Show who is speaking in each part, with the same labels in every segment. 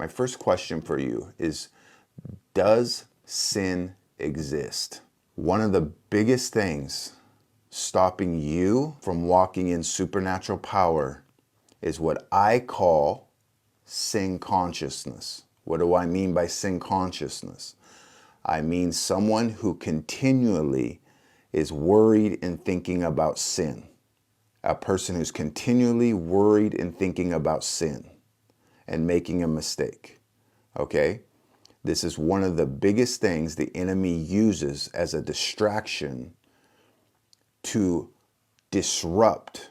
Speaker 1: My first question for you is, does sin exist? One of the biggest things stopping you from walking in supernatural power is what I call sin consciousness. What do I mean by sin consciousness? I mean someone who continually is worried and thinking about sin. A person who's continually worried and thinking about sin and making a mistake. Okay? This is one of the biggest things the enemy uses as a distraction to disrupt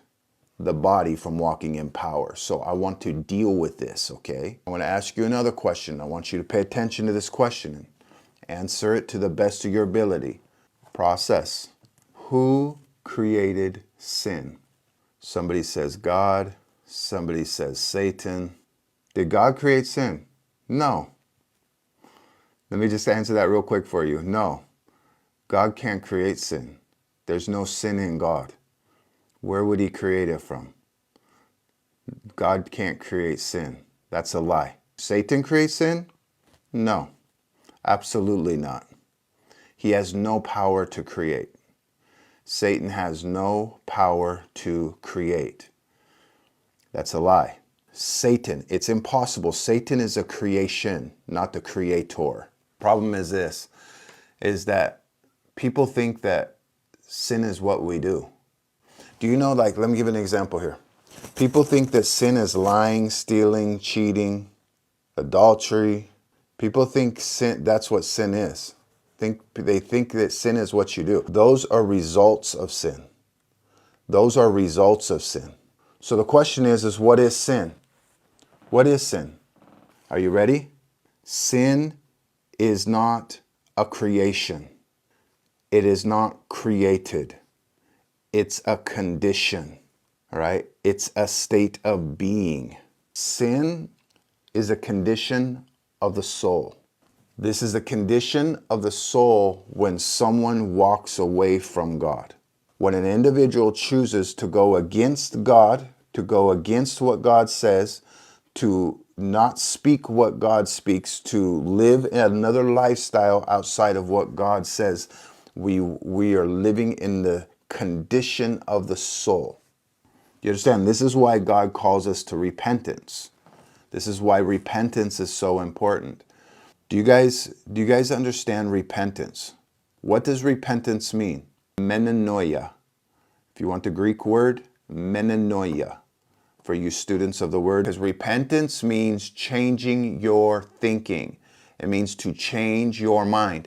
Speaker 1: the body from walking in power. So I want to deal with this, okay? I want to ask you another question. I want you to pay attention to this question and answer it to the best of your ability. Process. Who created sin? Somebody says God. Somebody says Satan. Did God create sin? No. Let me just answer that real quick for you. No. God can't create sin. There's no sin in God. Where would he create it from? God can't create sin. That's a lie. Satan creates sin? No, absolutely not. He has no power to create. Satan has no power to create. That's a lie. Satan, it's impossible. Satan is a creation, not the creator. Problem is this, is that people think that sin is what we do. Do you know, like, let me give an example here. People think that sin is lying, stealing, cheating, adultery. People think sin, that's what sin is. They think that sin is what you do. Those are results of sin. Those are results of sin. So the question is what is sin? What is sin? Are you ready? Sin is not a creation. It is not created. It's a condition, all right? It's a state of being. Sin is a condition of the soul. This is a condition of the soul when someone walks away from God. When an individual chooses to go against God, to go against what God says, to not speak what God speaks, to live another lifestyle outside of what God says, we are living in the condition of the soul. You understand? This is why God calls us to repentance. This is why repentance is so important. Do you guys understand repentance? What does repentance mean? Metanoia. If you want the Greek word, metanoia. For you students of the word, because repentance means changing your thinking. It means to change your mind.